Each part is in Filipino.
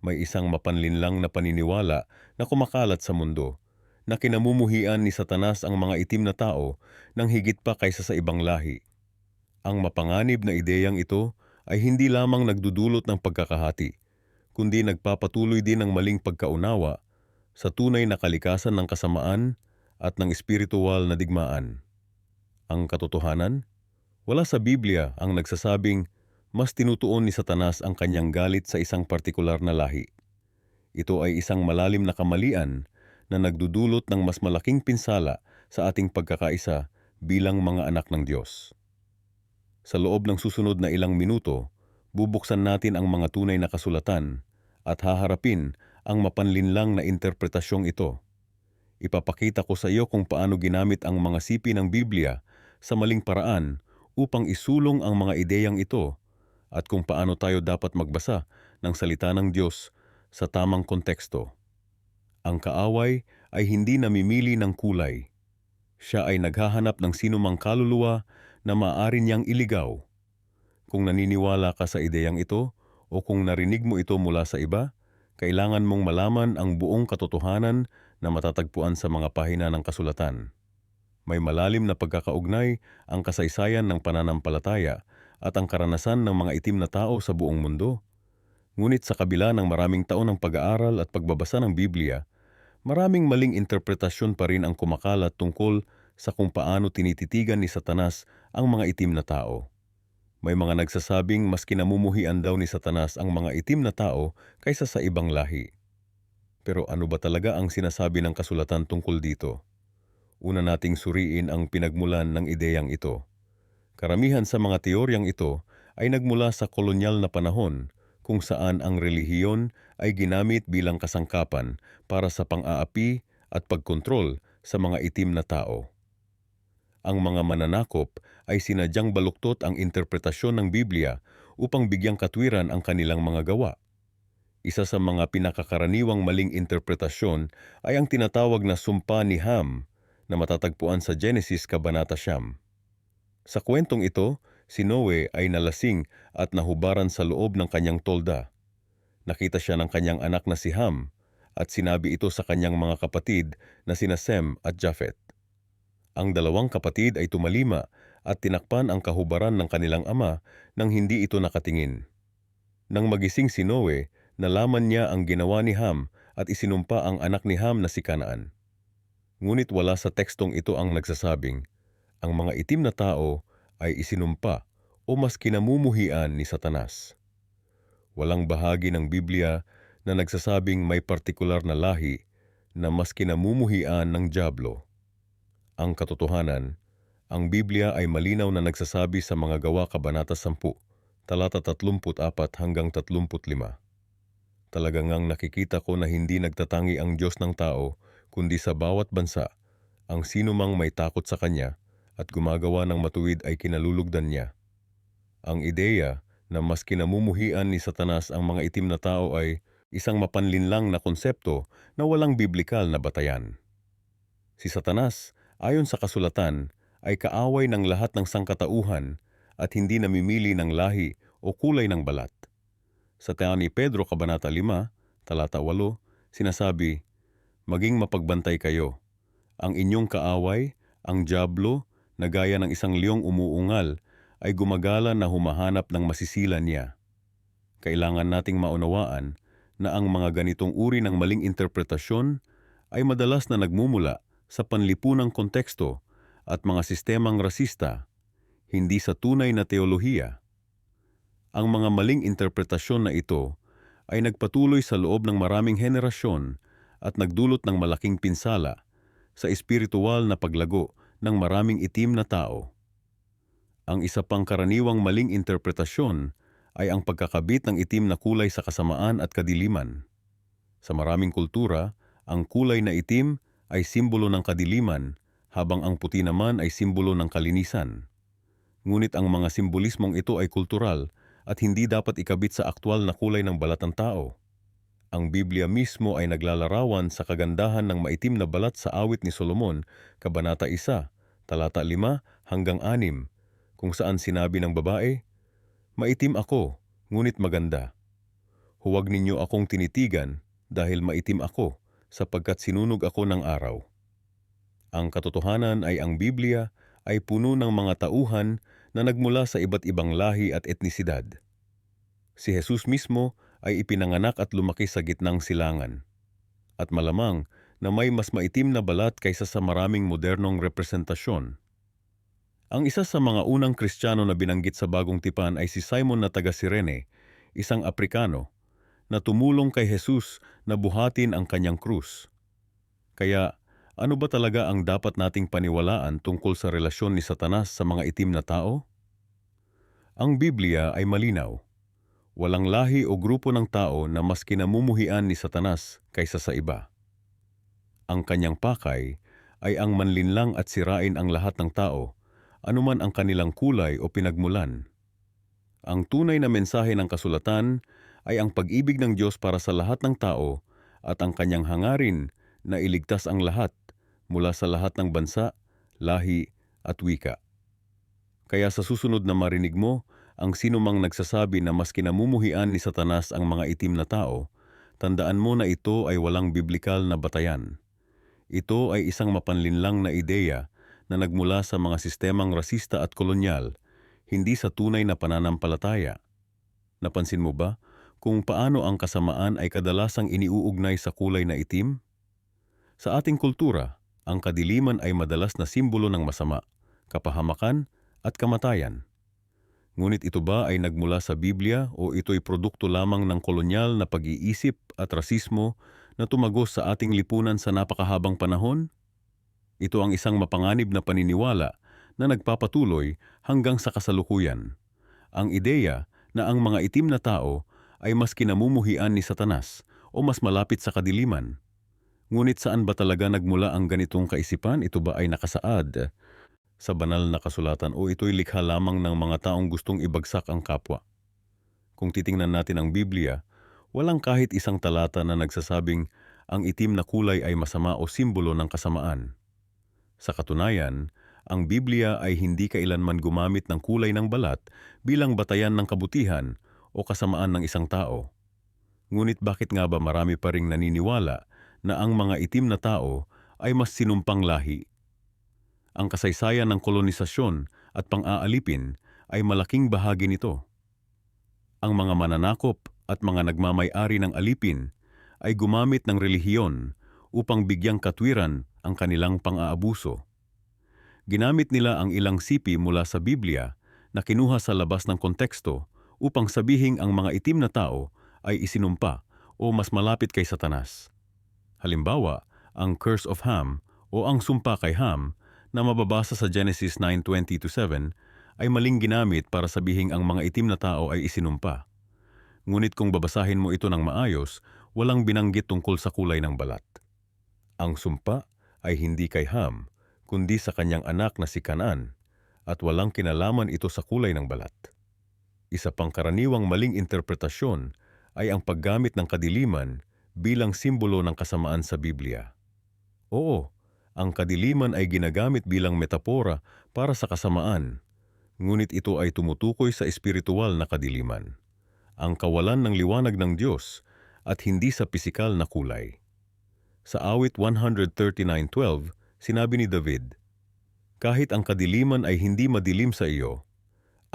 May isang mapanlinlang na paniniwala na kumakalat sa mundo, na kinamumuhian ni Satanas ang mga itim na tao ng higit pa kaysa sa ibang lahi. Ang mapanganib na ideyang ito ay hindi lamang nagdudulot ng pagkakahati, kundi nagpapatuloy din ng maling pagkaunawa sa tunay na kalikasan ng kasamaan at ng espiritual na digmaan. Ang katotohanan, wala sa Biblia ang nagsasabing mas tinutuon ni Satanas ang kanyang galit sa isang partikular na lahi. Ito ay isang malalim na kamalian na nagdudulot ng mas malaking pinsala sa ating pagkakaisa bilang mga anak ng Diyos. Sa loob ng susunod na ilang minuto, bubuksan natin ang mga tunay na kasulatan at haharapin ang mapanlinlang na interpretasyong ito. Ipapakita ko sa iyo kung paano ginamit ang mga sipi ng Biblia sa maling paraan upang isulong ang mga ideyang ito at kung paano tayo dapat magbasa ng salita ng Diyos sa tamang konteksto. Ang kaaway ay hindi namimili ng kulay. Siya ay naghahanap ng sinumang kaluluwa na maaari niyang iligaw. Kung naniniwala ka sa ideyang ito o kung narinig mo ito mula sa iba, kailangan mong malaman ang buong katotohanan na matatagpuan sa mga pahina ng kasulatan. May malalim na pagkakaugnay ang kasaysayan ng pananampalataya at ang karanasan ng mga itim na tao sa buong mundo. Ngunit sa kabila ng maraming taon ng pag-aaral at pagbabasa ng Biblia, maraming maling interpretasyon pa rin ang kumakalat tungkol sa kung paano tinititigan ni Satanas ang mga itim na tao. May mga nagsasabing mas kinamumuhian daw ni Satanas ang mga itim na tao kaysa sa ibang lahi. Pero ano ba talaga ang sinasabi ng kasulatan tungkol dito? Una nating suriin ang pinagmulan ng ideyang ito. Karamihan sa mga teoryang ito ay nagmula sa kolonyal na panahon kung saan ang relihiyon ay ginamit bilang kasangkapan para sa pang-aapi at pagkontrol sa mga itim na tao. Ang mga mananakop ay sinadyang baluktot ang interpretasyon ng Biblia upang bigyang katwiran ang kanilang mga gawa. Isa sa mga pinakakaraniwang maling interpretasyon ay ang tinatawag na sumpa ni Ham na matatagpuan sa Genesis Kabanata 9. Sa kwentong ito, si Noe ay nalasing at nahubaran sa loob ng kanyang tolda. Nakita siya ng kanyang anak na si Ham at sinabi ito sa kanyang mga kapatid na sina Sem at Japhet. Ang dalawang kapatid ay tumalima at tinakpan ang kahubaran ng kanilang ama nang hindi ito nakatingin. Nang magising si Noe, nalaman niya ang ginawa ni Ham at isinumpa ang anak ni Ham na si Kanaan. Ngunit wala sa tekstong ito ang nagsasabing, ang mga itim na tao ay isinumpa o mas kinamumuhian ni Satanas. Walang bahagi ng Biblia na nagsasabing may partikular na lahi na mas kinamumuhian ng dyablo. Ang katotohanan, ang Biblia ay malinaw na nagsasabi sa mga Gawa Kabanata 10, talata 34 hanggang 35. Talagang ngang nakikita ko na hindi nagtatangi ang Diyos ng tao, kundi sa bawat bansa, ang sinumang may takot sa Kanya at gumagawa ng matuwid ay kinalulugdan niya. Ang ideya na mas kinamumuhian ni Satanas ang mga itim na tao ay isang mapanlinlang na konsepto na walang biblikal na batayan. Si Satanas, ayon sa kasulatan, ay kaaway ng lahat ng sangkatauhan at hindi namimili ng lahi o kulay ng balat. Sa Taon ni Pedro Kabanata 5, talata 8, sinasabi, maging mapagbantay kayo. Ang inyong kaaway, ang dyablo, na gaya ng isang leong umuungal, ay gumagala na humahanap ng masisilan niya. Kailangan nating maunawaan na ang mga ganitong uri ng maling interpretasyon ay madalas na nagmumula sa panlipunang konteksto at mga sistemang rasista, hindi sa tunay na teolohiya. Ang mga maling interpretasyon na ito ay nagpatuloy sa loob ng maraming henerasyon at nagdulot ng malaking pinsala sa espiritual na paglago ng maraming itim na tao. Ang isa pang karaniwang maling interpretasyon ay ang pagkakabit ng itim na kulay sa kasamaan at kadiliman. Sa maraming kultura, ang kulay na itim ay simbolo ng kadiliman, habang ang puti naman ay simbolo ng kalinisan. Ngunit ang mga simbolismong ito ay kultural at hindi dapat ikabit sa aktwal na kulay ng balat ng tao. Ang Biblia mismo ay naglalarawan sa kagandahan ng maitim na balat sa awit ni Solomon, Kabanata 1, talata 5 hanggang 6, kung saan sinabi ng babae, maitim ako, ngunit maganda. Huwag ninyo akong tinitigan dahil maitim ako, sapagkat sinunog ako ng araw. Ang katotohanan ay ang Biblia ay puno ng mga tauhan na nagmula sa iba't ibang lahi at etnisidad. Si Jesus mismo ay ipinanganak at lumaki sa gitnang silangan. At malamang na may mas maitim na balat kaysa sa maraming modernong representasyon. Ang isa sa mga unang Kristiyano na binanggit sa Bagong Tipan ay si Simon na taga Cirene, isang Aprikano, na tumulong kay Jesus na buhatin ang kanyang krus. Kaya, ano ba talaga ang dapat nating paniwalaan tungkol sa relasyon ni Satanas sa mga itim na tao? Ang Biblia ay malinaw. Walang lahi o grupo ng tao na mas kinamumuhian ni Satanas kaysa sa iba. Ang kanyang pakay ay ang manlinlang at sirain ang lahat ng tao, anuman ang kanilang kulay o pinagmulan. Ang tunay na mensahe ng kasulatan ay ang pag-ibig ng Diyos para sa lahat ng tao at ang kanyang hangarin na iligtas ang lahat mula sa lahat ng bansa, lahi at wika. Kaya sa susunod na marinig mo ang sinumang nagsasabi na mas kinamumuhian ni Satanas ang mga itim na tao, tandaan mo na ito ay walang biblikal na batayan. Ito ay isang mapanlinlang na ideya na nagmula sa mga sistemang rasista at kolonyal, hindi sa tunay na pananampalataya. Napansin mo ba kung paano ang kasamaan ay kadalasang iniuugnay sa kulay na itim? Sa ating kultura, ang kadiliman ay madalas na simbolo ng masama, kapahamakan at kamatayan. Ngunit ito ba ay nagmula sa Biblia o ito'y produkto lamang ng kolonyal na pag-iisip at rasismo na tumagos sa ating lipunan sa napakahabang panahon? Ito ang isang mapanganib na paniniwala na nagpapatuloy hanggang sa kasalukuyan. Ang ideya na ang mga itim na tao ay mas kinamumuhian ni Satanas o mas malapit sa kadiliman. Ngunit saan ba talaga nagmula ang ganitong kaisipan? Ito ba ay nakasaad sa banal na kasulatan o ito'y likha lamang ng mga taong gustong ibagsak ang kapwa? Kung titingnan natin ang Biblia, walang kahit isang talata na nagsasabing ang itim na kulay ay masama o simbolo ng kasamaan. Sa katunayan, ang Biblia ay hindi kailanman gumamit ng kulay ng balat bilang batayan ng kabutihan o kasamaan ng isang tao. Ngunit bakit nga ba marami pa ring naniniwala na ang mga itim na tao ay mas sinumpang lahi? Ang kasaysayan ng kolonisasyon at pang-aalipin ay malaking bahagi nito. Ang mga mananakop at mga nagmamay-ari ng alipin ay gumamit ng relihiyon upang bigyang katwiran ang kanilang pang-aabuso. Ginamit nila ang ilang sipi mula sa Biblia na kinuha sa labas ng konteksto upang sabihing ang mga itim na tao ay isinumpa o mas malapit kay Satanas. Halimbawa, ang Curse of Ham o ang sumpa kay Ham na mababasa sa Genesis 9:20-7 ay maling ginamit para sabihing ang mga itim na tao ay isinumpa. Ngunit kung babasahin mo ito ng maayos, walang binanggit tungkol sa kulay ng balat. Ang sumpa ay hindi kay Ham, kundi sa kanyang anak na si Canaan, at walang kinalaman ito sa kulay ng balat. Isa pang karaniwang maling interpretasyon ay ang paggamit ng kadiliman bilang simbolo ng kasamaan sa Biblia. Oo, ang kadiliman ay ginagamit bilang metapora para sa kasamaan, ngunit ito ay tumutukoy sa espiritual na kadiliman, ang kawalan ng liwanag ng Diyos at hindi sa pisikal na kulay. Sa awit 139:12, sinabi ni David, "Kahit ang kadiliman ay hindi madilim sa iyo,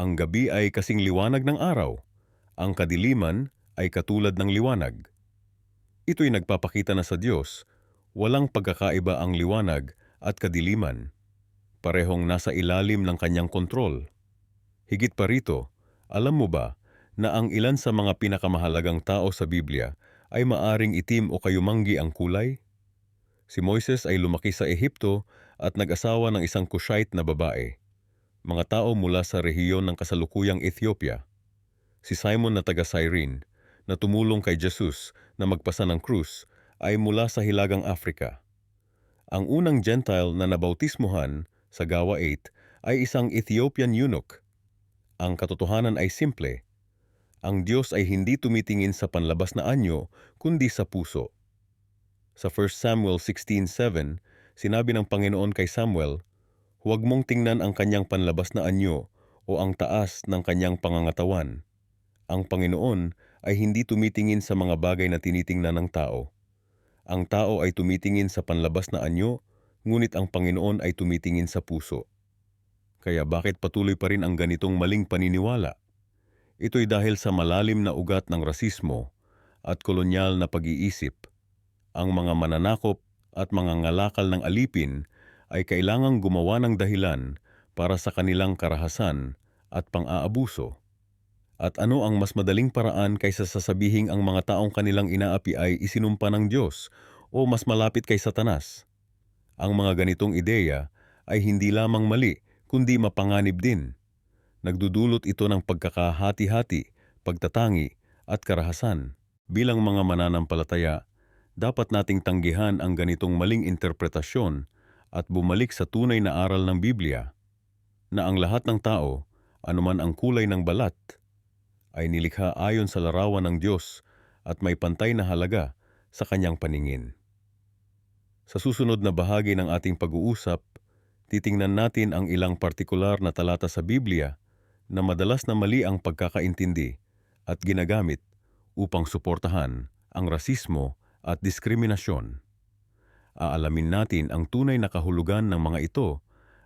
ang gabi ay kasing liwanag ng araw, ang kadiliman ay katulad ng liwanag." Ito'y nagpapakita na sa Diyos, walang pagkakaiba ang liwanag at kadiliman. Parehong nasa ilalim ng kanyang kontrol. Higit pa rito, alam mo ba na ang ilan sa mga pinakamahalagang tao sa Biblia ay maaring itim o kayumanggi ang kulay? Si Moises ay lumaki sa Ehipto at nag-asawa ng isang Cushite na babae, mga tao mula sa rehiyon ng kasalukuyang Ethiopia. Si Simon na taga Cyrene, na tumulong kay Jesus na magpasa ng krus, ay mula sa Hilagang Afrika. Ang unang Gentile na nabautismuhan sa Gawa 8 ay isang Ethiopian eunuch. Ang katotohanan ay simple. Ang Diyos ay hindi tumitingin sa panlabas na anyo, kundi sa puso. Sa 1 Samuel 16:7, sinabi ng Panginoon kay Samuel, "Huwag mong tingnan ang kanyang panlabas na anyo o ang taas ng kanyang pangangatawan. Ang Panginoon ay hindi tumitingin sa mga bagay na tinitingnan ng tao. Ang tao ay tumitingin sa panlabas na anyo, ngunit ang Panginoon ay tumitingin sa puso. Kaya bakit patuloy pa rin ang ganitong maling paniniwala? Ito'y dahil sa malalim na ugat ng rasismo at kolonyal na pag-iisip. Ang mga mananakop at mga ngalakal ng alipin ay kailangang gumawa ng dahilan para sa kanilang karahasan at pang-aabuso. At ano ang mas madaling paraan kaysa sasabihing ang mga taong kanilang inaapi ay isinumpa ng Diyos o mas malapit kay Satanas? Ang mga ganitong ideya ay hindi lamang mali, kundi mapanganib din. Nagdudulot ito ng pagkakahati-hati, pagtatangi at karahasan. Bilang mga mananampalataya, dapat nating tanggihan ang ganitong maling interpretasyon at bumalik sa tunay na aral ng Biblia, na ang lahat ng tao, anuman ang kulay ng balat, ay nilikha ayon sa larawan ng Diyos at may pantay na halaga sa kanyang paningin. Sa susunod na bahagi ng ating pag-uusap, titingnan natin ang ilang partikular na talata sa Biblia na madalas na mali ang pagkakaintindi at ginagamit upang suportahan ang rasismo at diskriminasyon. Aalamin natin ang tunay na kahulugan ng mga ito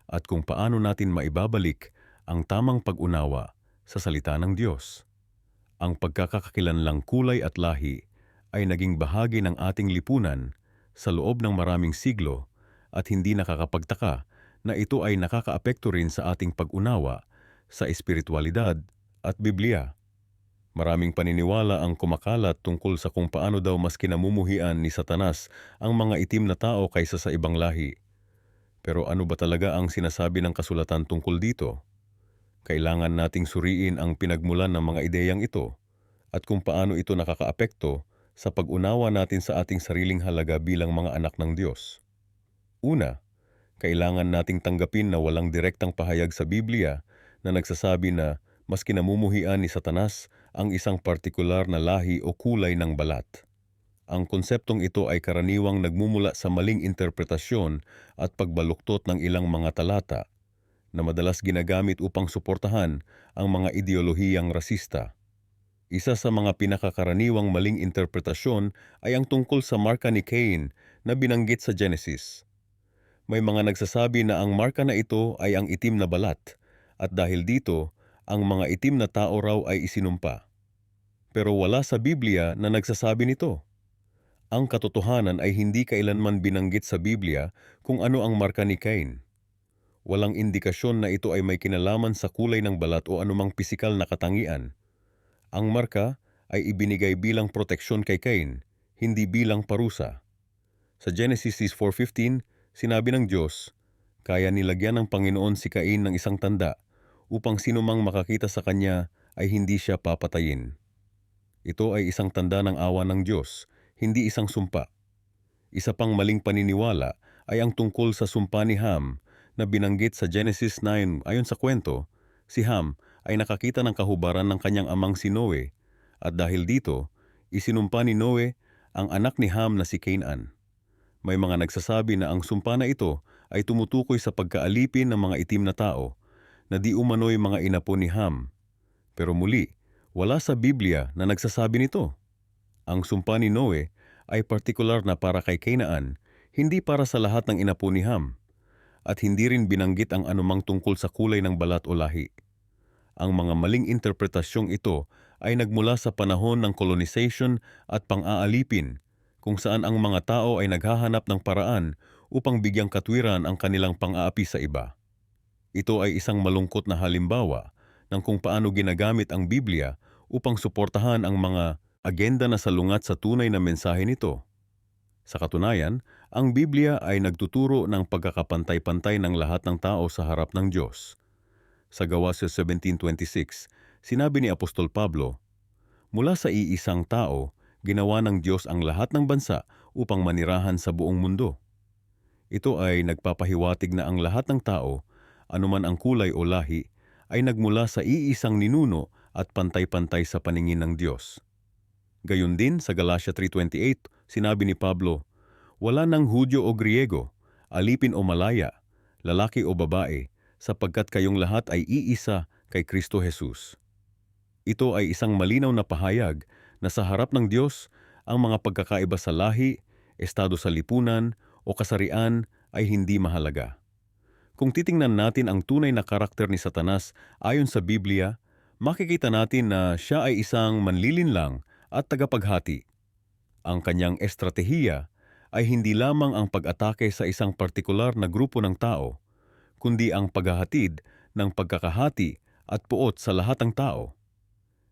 at kung paano natin maibabalik ang tamang pag-unawa sa salita ng Diyos. Ang pagkakakilanlang kulay at lahi ay naging bahagi ng ating lipunan sa loob ng maraming siglo at hindi nakakapagtaka na ito ay nakakaapekto rin sa ating pag-unawa sa espiritualidad at Biblia. Maraming paniniwala ang kumakalat tungkol sa kung paano daw mas kinamumuhian ni Satanas ang mga itim na tao kaysa sa ibang lahi. Pero ano ba talaga ang sinasabi ng kasulatan tungkol dito? Kailangan nating suriin ang pinagmulan ng mga ideyang ito at kung paano ito nakakaapekto sa pag-unawa natin sa ating sariling halaga bilang mga anak ng Diyos. Una, kailangan nating tanggapin na walang direktang pahayag sa Biblia na nagsasabi na mas kinamumuhian ni Satanas ang isang partikular na lahi o kulay ng balat. Ang konseptong ito ay karaniwang nagmumula sa maling interpretasyon at pagbaluktot ng ilang mga talata na madalas ginagamit upang suportahan ang mga ideolohiyang rasista. Isa sa mga pinakakaraniwang maling interpretasyon ay ang tungkol sa marka ni Cain na binanggit sa Genesis. May mga nagsasabi na ang marka na ito ay ang itim na balat at dahil dito, ang mga itim na tao raw ay isinumpa. Pero wala sa Biblia na nagsasabi nito. Ang katotohanan ay hindi kailanman binanggit sa Biblia kung ano ang marka ni Cain. Walang indikasyon na ito ay may kinalaman sa kulay ng balat o anumang pisikal na katangian. Ang marka ay ibinigay bilang proteksyon kay Cain, hindi bilang parusa. Sa Genesis 4:15, sinabi ng Diyos, kaya nilagyan ng Panginoon si Cain ng isang tanda upang sinumang makakita sa kanya ay hindi siya papatayin. Ito ay isang tanda ng awa ng Diyos, hindi isang sumpa. Isa pang maling paniniwala ay ang tungkol sa sumpa ni Ham na binanggit sa Genesis 9. Ayon sa kwento, si Ham ay nakakita ng kahubaran ng kanyang amang si Noe at dahil dito, isinumpa ni Noe ang anak ni Ham na si Canaan. May mga nagsasabi na ang sumpa na ito ay tumutukoy sa pagkaalipin ng mga itim na tao na di umano'y mga inapo ni Ham. Pero muli, wala sa Biblia na nagsasabi nito. Ang sumpa ni Noe ay partikular na para kay Canaan, hindi para sa lahat ng inapo ni Ham. At hindi rin binanggit ang anumang tungkol sa kulay ng balat o lahi. Ang mga maling interpretasyong ito ay nagmula sa panahon ng colonization at pang-aalipin, kung saan ang mga tao ay naghahanap ng paraan upang bigyang katwiran ang kanilang pang-aapi sa iba. Ito ay isang malungkot na halimbawa ng kung paano ginagamit ang Biblia upang suportahan ang mga agenda na salungat sa tunay na mensahe nito. Sa katunayan, ang Biblia ay nagtuturo ng pagkakapantay-pantay ng lahat ng tao sa harap ng Diyos. Sa Gawa 17:26, sinabi ni Apostol Pablo, mula sa iisang tao, ginawa ng Diyos ang lahat ng bansa upang manirahan sa buong mundo. Ito ay nagpapahiwatig na ang lahat ng tao, anuman ang kulay o lahi, ay nagmula sa iisang ninuno at pantay-pantay sa paningin ng Diyos. Gayon din sa Galatia 3:28, sinabi ni Pablo, wala nang Hudyo o Griego, alipin o Malaya, lalaki o babae, sapagkat kayong lahat ay iisa kay Kristo Jesus. Ito ay isang malinaw na pahayag na sa harap ng Diyos, ang mga pagkakaiba sa lahi, estado sa lipunan, o kasarian ay hindi mahalaga. Kung titingnan natin ang tunay na karakter ni Satanas ayon sa Biblia, makikita natin na siya ay isang manlilinlang at tagapaghati. Ang kanyang estratehiya ay hindi lamang ang pag-atake sa isang partikular na grupo ng tao, kundi ang paghahatid ng pagkakahati at puot sa lahat ng tao.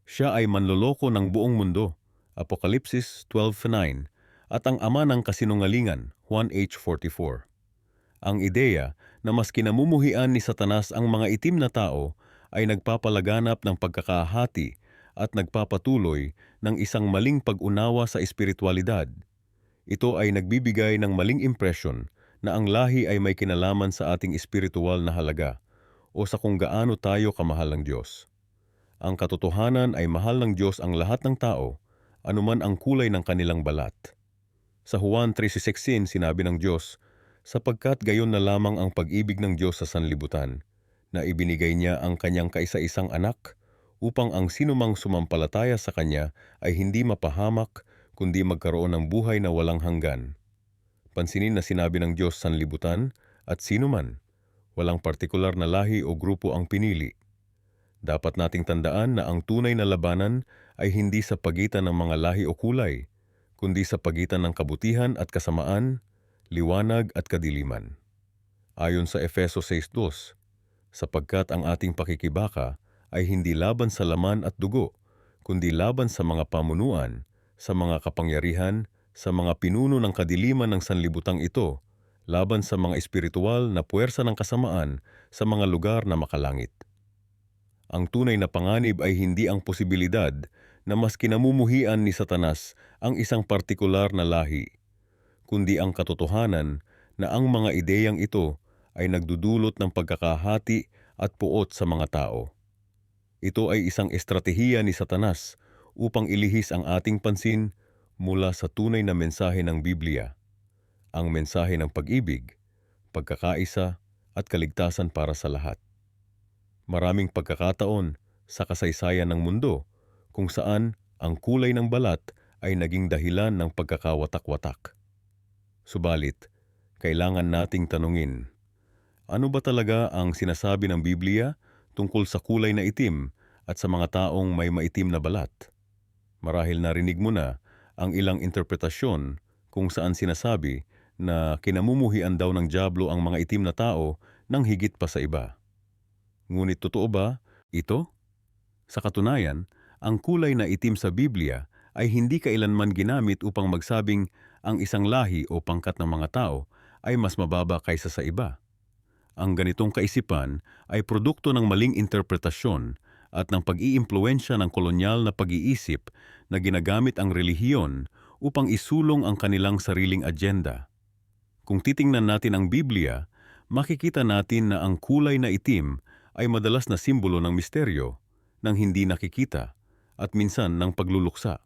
Siya ay manloloko ng buong mundo, Apokalipsis 12:9, at ang ama ng kasinungalingan, Juan H. 44. Ang ideya na mas kinamumuhian ni Satanas ang mga itim na tao ay nagpapalaganap ng pagkakahati at nagpapatuloy ng isang maling pag-unawa sa espiritualidad. Ito ay nagbibigay ng maling impresyon na ang lahi ay may kinalaman sa ating espiritual na halaga o sa kung gaano tayo kamahal ng Diyos. Ang katotohanan ay mahal ng Diyos ang lahat ng tao, anuman ang kulay ng kanilang balat. Sa Juan 3:16 sinabi ng Diyos, sapagkat gayon na lamang ang pag-ibig ng Diyos sa sanlibutan, na ibinigay niya ang kanyang kaisa-isang anak, upang ang sinumang sumampalataya sa kanya ay hindi mapahamak, kundi magkaroon ng buhay na walang hanggan. Pansinin na sinabi ng Diyos sanlibutan at sinuman, walang partikular na lahi o grupo ang pinili. Dapat nating tandaan na ang tunay na labanan ay hindi sa pagitan ng mga lahi o kulay, kundi sa pagitan ng kabutihan at kasamaan, liwanag at kadiliman. Ayon sa Efeso 6:2, sapagkat ang ating pakikibaka ay hindi laban sa laman at dugo, kundi laban sa mga pamunuan, sa mga kapangyarihan, sa mga pinuno ng kadiliman ng sanlibutang ito, laban sa mga espiritual na puwersa ng kasamaan sa mga lugar na makalangit. Ang tunay na panganib ay hindi ang posibilidad na mas kinamumuhian ni Satanas ang isang partikular na lahi, kundi ang katotohanan na ang mga ideyang ito ay nagdudulot ng pagkakahati at puot sa mga tao. Ito ay isang estratehiya ni Satanas upang ilihis ang ating pansin mula sa tunay na mensahe ng Biblia, ang mensahe ng pag-ibig, pagkakaisa at kaligtasan para sa lahat. Maraming pagkakataon sa kasaysayan ng mundo kung saan ang kulay ng balat ay naging dahilan ng pagkakawatak-watak. Subalit, kailangan nating tanungin, ano ba talaga ang sinasabi ng Biblia tungkol sa kulay na itim at sa mga taong may maitim na balat? Marahil narinig mo na ang ilang interpretasyon kung saan sinasabi na kinamumuhian daw ng dyablo ang mga itim na tao nang higit pa sa iba. Ngunit totoo ba ito? Sa katunayan, ang kulay na itim sa Biblia ay hindi kailanman ginamit upang magsabing ang isang lahi o pangkat ng mga tao ay mas mababa kaysa sa iba. Ang ganitong kaisipan ay produkto ng maling interpretasyon at ng pag-iimpluwensya ng kolonyal na pag-iisip na ginagamit ang relihiyon upang isulong ang kanilang sariling agenda. Kung titingnan natin ang Biblia, makikita natin na ang kulay na itim ay madalas na simbolo ng misteryo, ng hindi nakikita, at minsan ng pagluluksa.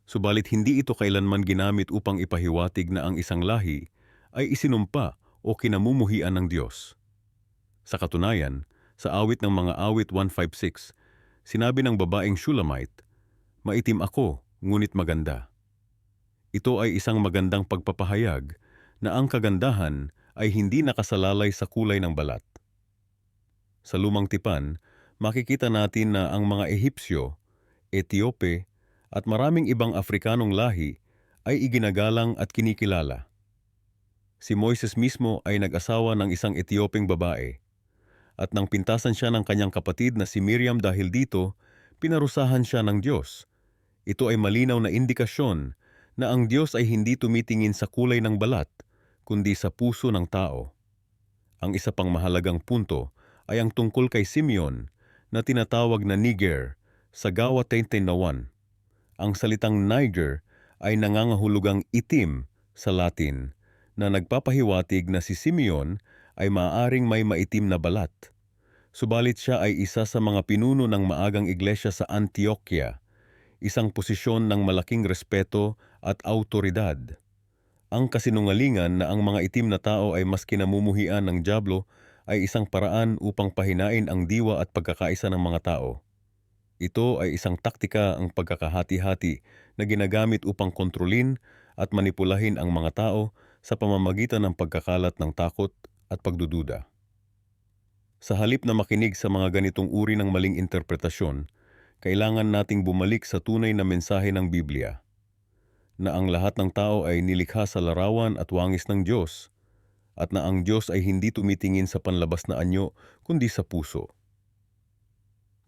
Subalit hindi ito kailanman ginamit upang ipahiwatig na ang isang lahi ay isinumpa o kinamumuhian ng Diyos. Sa katunayan, sa awit ng mga awit 156, sinabi ng babaeng Shulamite, maitim ako, ngunit maganda. Ito ay isang magandang pagpapahayag na ang kagandahan ay hindi nakasalalay sa kulay ng balat. Sa Lumang Tipan, makikita natin na ang mga Ehipsyo, Etiope, at maraming ibang Afrikanong lahi ay iginagalang at kinikilala. Si Moises mismo ay nag-asawa ng isang Etiopeng babae, at nang pintasan siya ng kanyang kapatid na si Miriam dahil dito, pinarusahan siya ng Diyos. Ito ay malinaw na indikasyon na ang Diyos ay hindi tumitingin sa kulay ng balat, kundi sa puso ng tao. Ang isa pang mahalagang punto ay ang tungkol kay Simeon na tinatawag na Niger sa Gawa 10:1. Ang salitang Niger ay nangangahulugang itim sa Latin na nagpapahiwatig na si Simeon ay maaaring may maitim na balat. Subalit siya ay isa sa mga pinuno ng maagang iglesia sa Antioquia, isang posisyon ng malaking respeto at autoridad. Ang kasinungalingan na ang mga itim na tao ay mas kinamumuhian ng dyablo ay isang paraan upang pahinain ang diwa at pagkakaisa ng mga tao. Ito ay isang taktika ang pagkakahati-hati na ginagamit upang kontrolin at manipulahin ang mga tao sa pamamagitan ng pagkakalat ng takot at pagdududa. Sa halip na makinig sa mga ganitong uri ng maling interpretasyon, kailangan nating bumalik sa tunay na mensahe ng Biblia, na ang lahat ng tao ay nilikha sa larawan at wangis ng Diyos, at na ang Diyos ay hindi tumitingin sa panlabas na anyo kundi sa puso.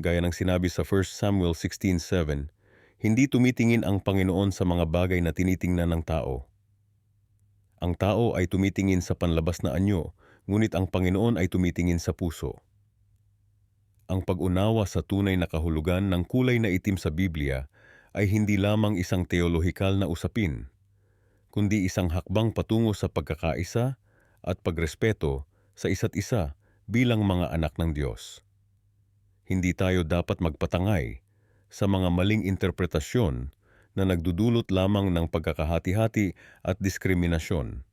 Gaya ng sinabi sa 1 Samuel 16:7, hindi tumitingin ang Panginoon sa mga bagay na tinitingnan ng tao. Ang tao ay tumitingin sa panlabas na anyo, ngunit ang Panginoon ay tumitingin sa puso. Ang pag-unawa sa tunay na kahulugan ng kulay na itim sa Biblia ay hindi lamang isang teolohikal na usapin, kundi isang hakbang patungo sa pagkakaisa at pagrespeto sa isa't isa bilang mga anak ng Diyos. Hindi tayo dapat magpatangay sa mga maling interpretasyon na nagdudulot lamang ng pagkakahati-hati at diskriminasyon.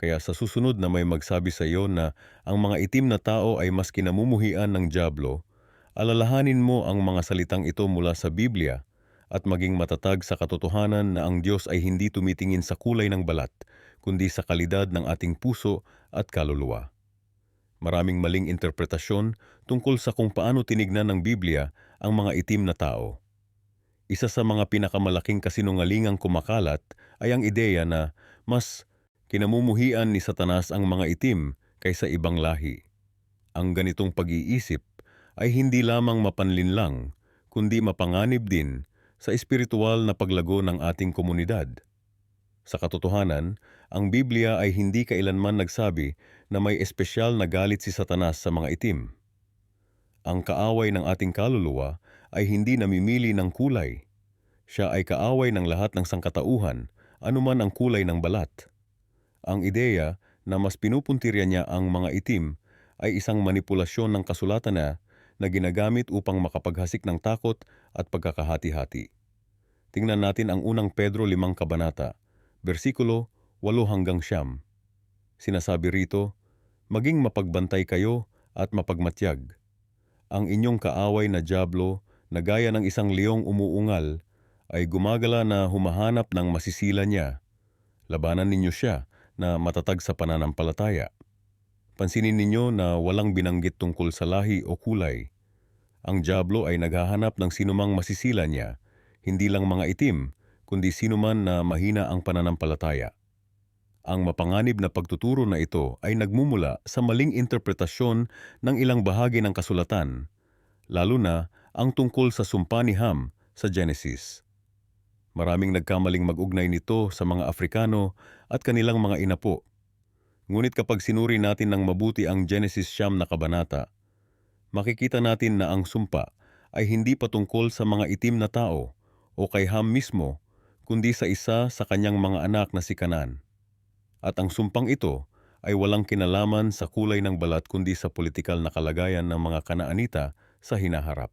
Kaya sa susunod na may magsabi sa iyo na ang mga itim na tao ay mas kinamumuhian ng dyablo, alalahanin mo ang mga salitang ito mula sa Biblia at maging matatag sa katotohanan na ang Diyos ay hindi tumitingin sa kulay ng balat, kundi sa kalidad ng ating puso at kaluluwa. Maraming maling interpretasyon tungkol sa kung paano tinignan ng Biblia ang mga itim na tao. Isa sa mga pinakamalaking kasinungalingang kumakalat ay ang ideya na mas kinamumuhian ni Satanas ang mga itim kaysa ibang lahi. Ang ganitong pag-iisip ay hindi lamang mapanlinlang, kundi mapanganib din sa espiritual na paglago ng ating komunidad. Sa katotohanan, ang Biblia ay hindi kailanman nagsabi na may espesyal na galit si Satanas sa mga itim. Ang kaaway ng ating kaluluwa ay hindi namimili ng kulay. Siya ay kaaway ng lahat ng sangkatauhan, anuman ang kulay ng balat. Ang ideya na mas pinupuntirya niya ang mga itim ay isang manipulasyon ng kasulatan na ginagamit upang makapaghasik ng takot at pagkakahati-hati. Tingnan natin ang unang Pedro 5 kabanata, versikulo 8-9. Sinasabi rito, maging mapagbantay kayo at mapagmatyag. Ang inyong kaaway na dyablo na gaya ng isang leong umuungal ay gumagala na humahanap ng masisila niya. Labanan ninyo siya na matatag sa pananampalataya. Pansinin ninyo na walang binanggit tungkol sa lahi o kulay. Ang dyablo ay naghahanap ng sinumang masisila niya, hindi lang mga itim, kundi sinuman na mahina ang pananampalataya. Ang mapanganib na pagtuturo na ito ay nagmumula sa maling interpretasyon ng ilang bahagi ng kasulatan, lalo na ang tungkol sa sumpa ni Ham sa Genesis. Maraming nagkamaling mag-ugnay nito sa mga Afrikano at kanilang mga inapo. Ngunit kapag sinuri natin ng mabuti ang Genesis 9 na kabanata, makikita natin na ang sumpa ay hindi patungkol sa mga itim na tao o kay Ham mismo, kundi sa isa sa kanyang mga anak na si Canaan. At ang sumpang ito ay walang kinalaman sa kulay ng balat kundi sa politikal na kalagayan ng mga Kanaanita sa hinaharap.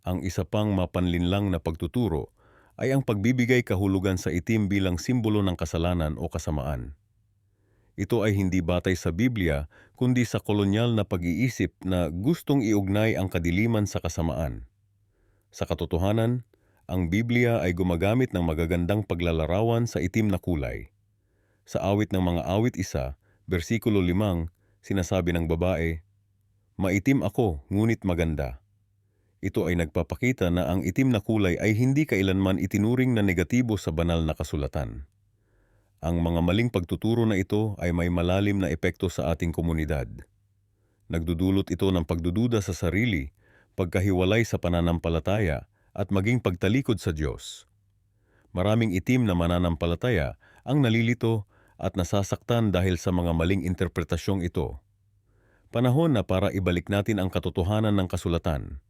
Ang isa pang mapanlinlang na pagtuturo ay ang pagbibigay kahulugan sa itim bilang simbolo ng kasalanan o kasamaan. Ito ay hindi batay sa Biblia kundi sa kolonyal na pag-iisip na gustong iugnay ang kadiliman sa kasamaan. Sa katotohanan, ang Biblia ay gumagamit ng magagandang paglalarawan sa itim na kulay. Sa awit ng mga awit 1, versikulo 5, sinasabi ng babae, maitim ako, ngunit maganda. Ito ay nagpapakita na ang itim na kulay ay hindi kailanman itinuring na negatibo sa banal na kasulatan. Ang mga maling pagtuturo na ito ay may malalim na epekto sa ating komunidad. Nagdudulot ito ng pagdududa sa sarili, pagkahiwalay sa pananampalataya, at maging pagtalikod sa Diyos. Maraming itim na mananampalataya ang nalilito at nasasaktan dahil sa mga maling interpretasyong ito. Panahon na para ibalik natin ang katotohanan ng kasulatan.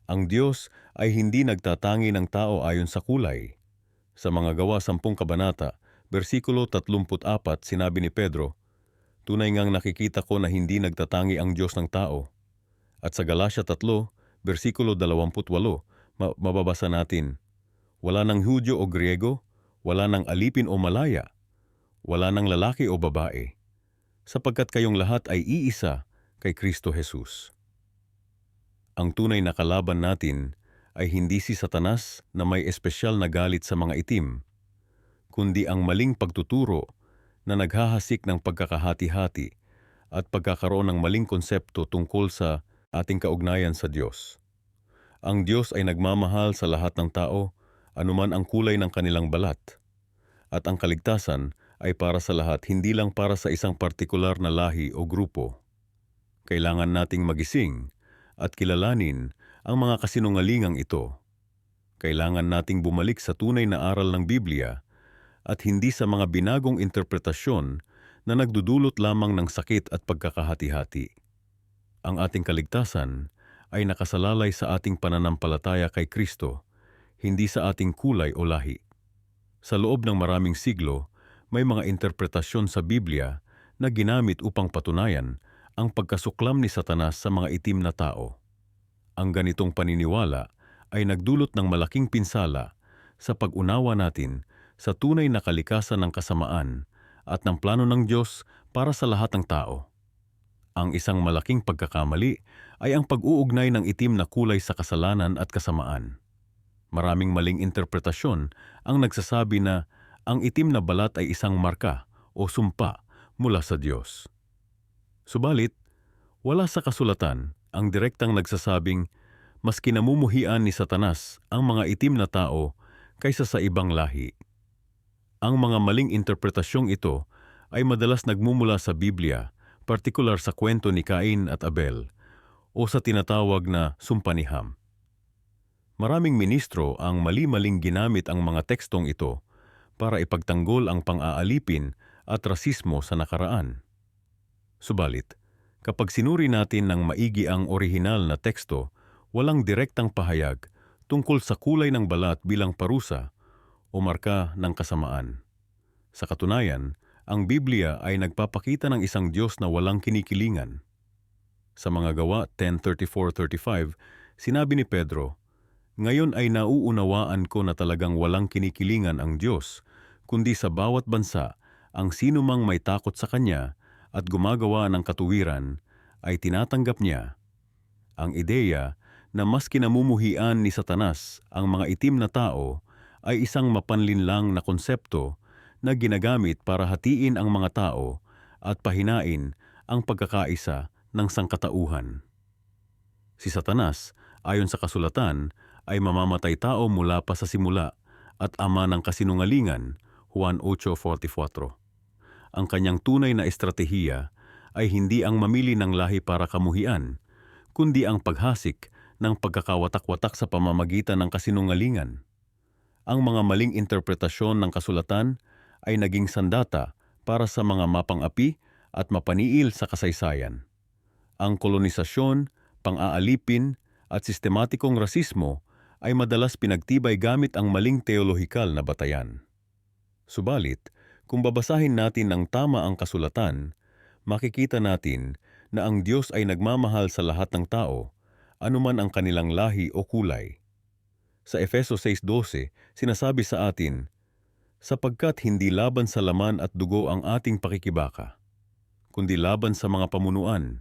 Ang Diyos ay hindi nagtatangi ng tao ayon sa kulay. Sa mga Gawa 10 kabanata, versikulo 34, sinabi ni Pedro, tunay ngang nakikita ko na hindi nagtatangi ang Diyos ng tao. At sa Galatia 3, versikulo 28, mababasa natin, wala ng Hudyo o Griego, wala ng alipin o malaya, wala ng lalaki o babae, sapagkat kayong lahat ay iisa kay Kristo Jesus. Ang tunay na kalaban natin ay hindi si Satanas na may espesyal na galit sa mga itim, kundi ang maling pagtuturo na naghahasik ng pagkakahati-hati at pagkakaroon ng maling konsepto tungkol sa ating kaugnayan sa Diyos. Ang Diyos ay nagmamahal sa lahat ng tao, anuman ang kulay ng kanilang balat. At ang kaligtasan ay para sa lahat, hindi lang para sa isang partikular na lahi o grupo. Kailangan nating magising at kilalanin ang mga kasinungalingang ito. Kailangan nating bumalik sa tunay na aral ng Biblia at hindi sa mga binagong interpretasyon na nagdudulot lamang ng sakit at pagkakahati-hati. Ang ating kaligtasan ay nakasalalay sa ating pananampalataya kay Kristo, hindi sa ating kulay o lahi. Sa loob ng maraming siglo, may mga interpretasyon sa Biblia na ginamit upang patunayan ang pagkasuklam ni Satanas sa mga itim na tao. Ang ganitong paniniwala ay nagdulot ng malaking pinsala sa pag-unawa natin sa tunay na kalikasan ng kasamaan at ng plano ng Diyos para sa lahat ng tao. Ang isang malaking pagkakamali ay ang pag-uugnay ng itim na kulay sa kasalanan at kasamaan. Maraming maling interpretasyon ang nagsasabi na ang itim na balat ay isang marka o sumpa mula sa Diyos. Subalit, wala sa kasulatan ang direktang nagsasabing mas kinamumuhian ni Satanas ang mga itim na tao kaysa sa ibang lahi. Ang mga maling interpretasyong ito ay madalas nagmumula sa Biblia, partikular sa kwento ni Cain at Abel o sa tinatawag na sumpa ni Ham. Maraming ministro ang mali-maling ginamit ang mga tekstong ito para ipagtanggol ang pang-aalipin at rasismo sa nakaraan. Subalit, kapag sinuri natin ng maigi ang orihinal na teksto, walang direktang pahayag tungkol sa kulay ng balat bilang parusa o marka ng kasamaan. Sa katunayan, ang Biblia ay nagpapakita ng isang Diyos na walang kinikilingan. Sa mga Gawa 10:34-35, sinabi ni Pedro, "Ngayon ay nauunawaan ko na talagang walang kinikilingan ang Diyos, kundi sa bawat bansa ang sinumang may takot sa Kanya at gumagawa ng katuwiran ay tinatanggap niya." Ang ideya na mas kinamumuhian ni Satanas ang mga itim na tao ay isang mapanlinlang na konsepto na ginagamit para hatiin ang mga tao at pahinain ang pagkakaisa ng sangkatauhan. Si Satanas, ayon sa kasulatan, ay mamamatay tao mula pa sa simula at ama ng kasinungalingan, Juan 8:44. Ang kanyang tunay na estratehiya ay hindi ang mamili ng lahi para kamuhian, kundi ang paghasik ng pagkakawatak-watak sa pamamagitan ng kasinungalingan. Ang mga maling interpretasyon ng kasulatan ay naging sandata para sa mga mapang-api at mapaniil sa kasaysayan. Ang kolonisasyon, pang-aalipin at sistematikong rasismo ay madalas pinagtibay gamit ang maling teolohikal na batayan. Subalit, kung babasahin natin ng tama ang kasulatan, makikita natin na ang Diyos ay nagmamahal sa lahat ng tao, anuman ang kanilang lahi o kulay. Sa Efeso 6:12, sinasabi sa atin, "Sapagkat hindi laban sa laman at dugo ang ating pakikibaka, kundi laban sa mga pamunuan,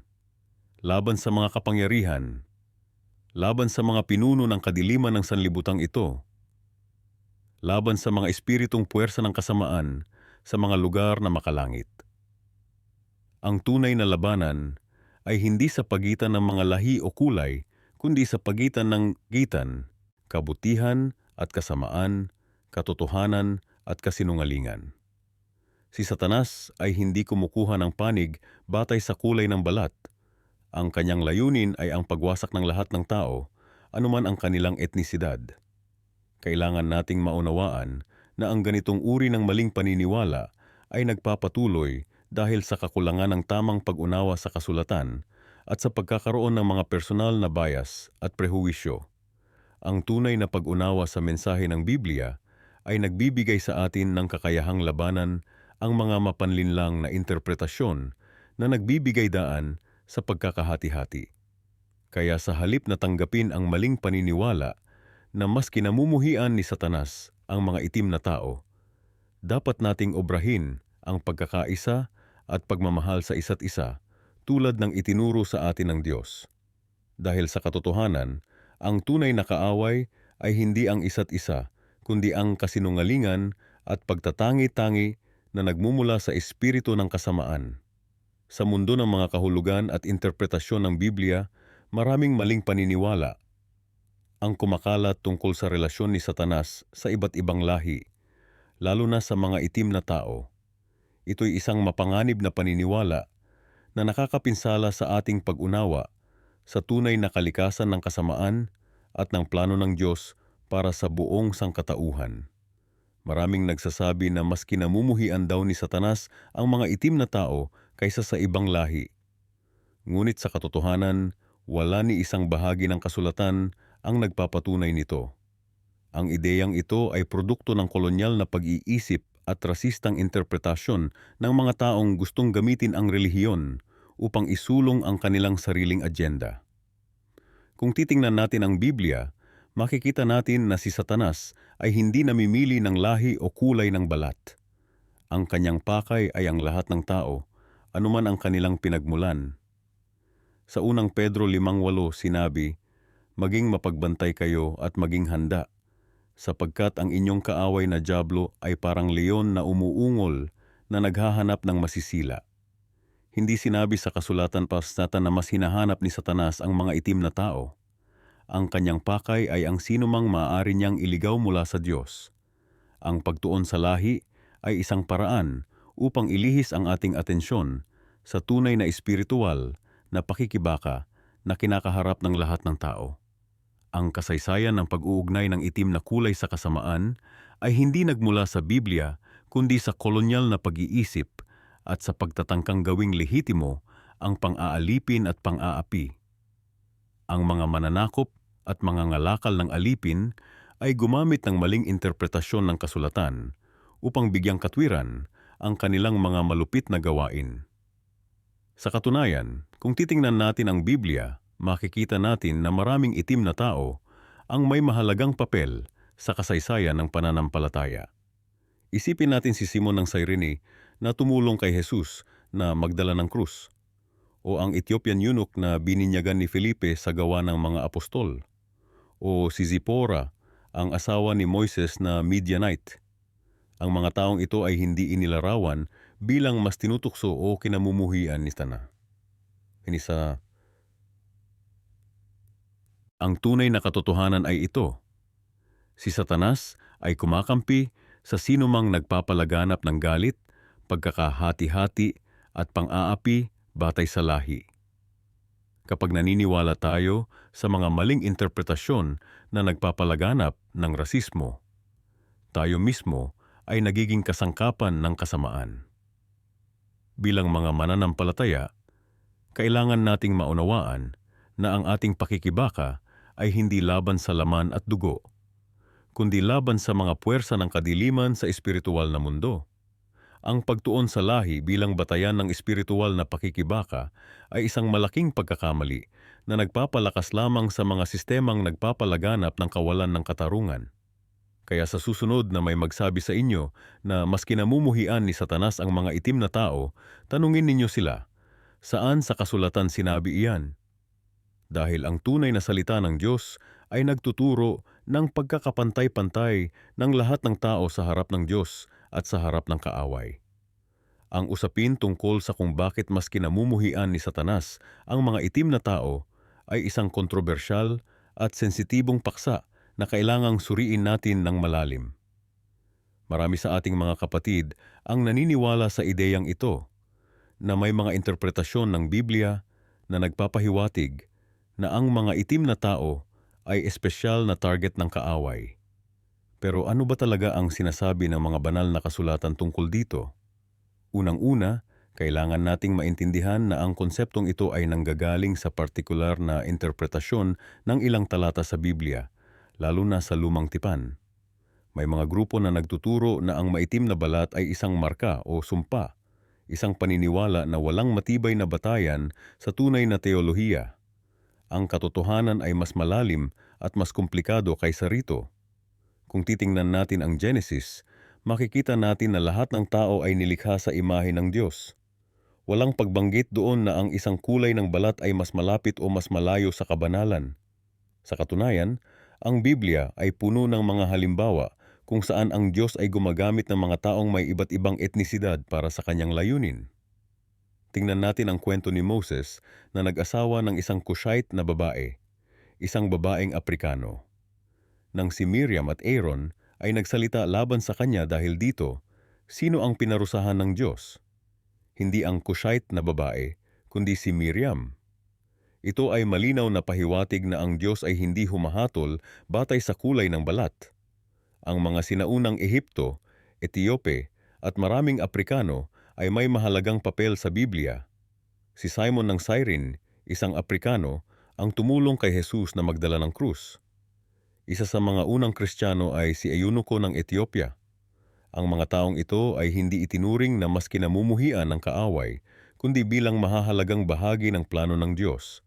laban sa mga kapangyarihan, laban sa mga pinuno ng kadiliman ng sanlibutang ito, laban sa mga espiritong puwersa ng kasamaan sa mga lugar na makalangit." Ang tunay na labanan ay hindi sa pagitan ng mga lahi o kulay, kundi sa pagitan ng gitan, kabutihan at kasamaan, katotohanan at kasinungalingan. Si Satanas ay hindi kumukuha ng panig batay sa kulay ng balat. Ang kanyang layunin ay ang pagwasak ng lahat ng tao, anuman ang kanilang etnisidad. Kailangan nating maunawaan na ang ganitong uri ng maling paniniwala ay nagpapatuloy dahil sa kakulangan ng tamang pag-unawa sa kasulatan at sa pagkakaroon ng mga personal na bias at prehuwisyo. Ang tunay na pag-unawa sa mensahe ng Biblia ay nagbibigay sa atin ng kakayahang labanan ang mga mapanlinlang na interpretasyon na nagbibigay daan sa pagkakahati-hati. Kaya sa halip na tanggapin ang maling paniniwala na mas kinamumuhian ni Satanas ang mga itim na tao, dapat nating obrahin ang pagkakaisa at pagmamahal sa isa't isa tulad ng itinuro sa atin ng Diyos. Dahil sa katotohanan, ang tunay na kaaway ay hindi ang isa't isa, kundi ang kasinungalingan at pagtatangi-tangi na nagmumula sa espiritu ng kasamaan. Sa mundo ng mga kahulugan at interpretasyon ng Biblia, maraming maling paniniwala ang kumakalat tungkol sa relasyon ni Satanas sa iba't ibang lahi, lalo na sa mga itim na tao. Ito'y isang mapanganib na paniniwala na nakakapinsala sa ating pag-unawa sa tunay na kalikasan ng kasamaan at ng plano ng Diyos para sa buong sangkatauhan. Maraming nagsasabi na mas kinamumuhian daw ni Satanas ang mga itim na tao kaysa sa ibang lahi. Ngunit sa katotohanan, wala ni isang bahagi ng kasulatan ang nagpapatunay nito. Ang ideyang ito ay produkto ng kolonyal na pag-iisip at rasistang interpretasyon ng mga taong gustong gamitin ang relihiyon upang isulong ang kanilang sariling agenda. Kung titingnan natin ang Biblia, makikita natin na si Satanas ay hindi namimili ng lahi o kulay ng balat. Ang kanyang pakay ay ang lahat ng tao, anuman ang kanilang pinagmulan. Sa unang Pedro 5:8 sinabi, "Maging mapagbantay kayo at maging handa, sapagkat ang inyong kaaway na dyablo ay parang leon na umuungol na naghahanap ng masisila." Hindi sinabi sa kasulatan pasnatan na mas hinahanap ni Satanas ang mga itim na tao. Ang kanyang pakay ay ang sinumang maaari niyang iligaw mula sa Diyos. Ang pagtuon sa lahi ay isang paraan upang ilihis ang ating atensyon sa tunay na espiritual na pakikibaka na kinakaharap ng lahat ng tao. Ang kasaysayan ng pag-uugnay ng itim na kulay sa kasamaan ay hindi nagmula sa Biblia kundi sa kolonyal na pag-iisip at sa pagtatangkang gawing lehitimo ang pang-aalipin at pang-aapi. Ang mga mananakop at mga ngalakal ng alipin ay gumamit ng maling interpretasyon ng kasulatan upang bigyang katwiran ang kanilang mga malupit na gawain. Sa katunayan, kung titingnan natin ang Biblia, makikita natin na maraming itim na tao ang may mahalagang papel sa kasaysayan ng pananampalataya. Isipin natin si Simon ng Cyrene na tumulong kay Jesus na magdala ng krus, o ang Ethiopian eunuch na bininyagan ni Felipe sa gawa ng mga apostol, o si Zipporah, ang asawa ni Moises na Midianite. Ang mga taong ito ay hindi inilarawan bilang mas tinutukso o kinamumuhian ni Satanas. Ang tunay na katotohanan ay ito: si Satanas ay kumakampi sa sinumang nagpapalaganap ng galit, pagkakahati-hati at pang-aapi batay sa lahi. Kapag naniniwala tayo sa mga maling interpretasyon na nagpapalaganap ng rasismo, tayo mismo ay nagiging kasangkapan ng kasamaan. Bilang mga mananampalataya, kailangan nating maunawaan na ang ating pakikibaka ay hindi laban sa laman at dugo, kundi laban sa mga puwersa ng kadiliman sa espiritual na mundo. Ang pagtuon sa lahi bilang batayan ng espiritual na pakikibaka ay isang malaking pagkakamali na nagpapalakas lamang sa mga sistemang nagpapalaganap ng kawalan ng katarungan. Kaya sa susunod na may magsabi sa inyo na mas kinamumuhian ni Satanas ang mga itim na tao, tanungin ninyo sila, saan sa kasulatan sinabi iyan? Dahil ang tunay na salita ng Diyos ay nagtuturo ng pagkakapantay-pantay ng lahat ng tao sa harap ng Diyos at sa harap ng kaaway. Ang usapin tungkol sa kung bakit mas kinamumuhian ni Satanas ang mga itim na tao ay isang kontrobersyal at sensitibong paksa na kailangang suriin natin ng malalim. Marami sa ating mga kapatid ang naniniwala sa ideyang ito, na may mga interpretasyon ng Biblia na nagpapahiwatig na ang mga itim na tao ay espesyal na target ng kaaway. Pero ano ba talaga ang sinasabi ng mga banal na kasulatan tungkol dito? Unang-una, kailangan nating maintindihan na ang konseptong ito ay nanggagaling sa partikular na interpretasyon ng ilang talata sa Biblia, lalo na sa Lumang Tipan. May mga grupo na nagtuturo na ang maitim na balat ay isang marka o sumpa, isang paniniwala na walang matibay na batayan sa tunay na teolohiya. Ang katotohanan ay mas malalim at mas komplikado kaysa rito. Kung titingnan natin ang Genesis, makikita natin na lahat ng tao ay nilikha sa imahe ng Diyos. Walang pagbanggit doon na ang isang kulay ng balat ay mas malapit o mas malayo sa kabanalan. Sa katunayan, ang Biblia ay puno ng mga halimbawa kung saan ang Diyos ay gumagamit ng mga taong may iba't ibang etnisidad para sa kanyang layunin. Tingnan natin ang kwento ni Moses na nag-asawa ng isang Cushite na babae, isang babaeng Aprikano. Nang si Miriam at Aaron ay nagsalita laban sa kanya dahil dito, sino ang pinarusahan ng Diyos? Hindi ang Cushite na babae, kundi si Miriam. Ito ay malinaw na pahiwatig na ang Diyos ay hindi humahatol batay sa kulay ng balat. Ang mga sinaunang Ehipto, Etiope at maraming Aprikano ay may mahalagang papel sa Biblia. Si Simon ng Cyrene, isang Aprikano, ang tumulong kay Jesus na magdala ng krus. Isa sa mga unang Kristiyano ay si Eunuko ng Ethiopia. Ang mga taong ito ay hindi itinuring na mas kinamumuhian ng kaaway, kundi bilang mahahalagang bahagi ng plano ng Diyos.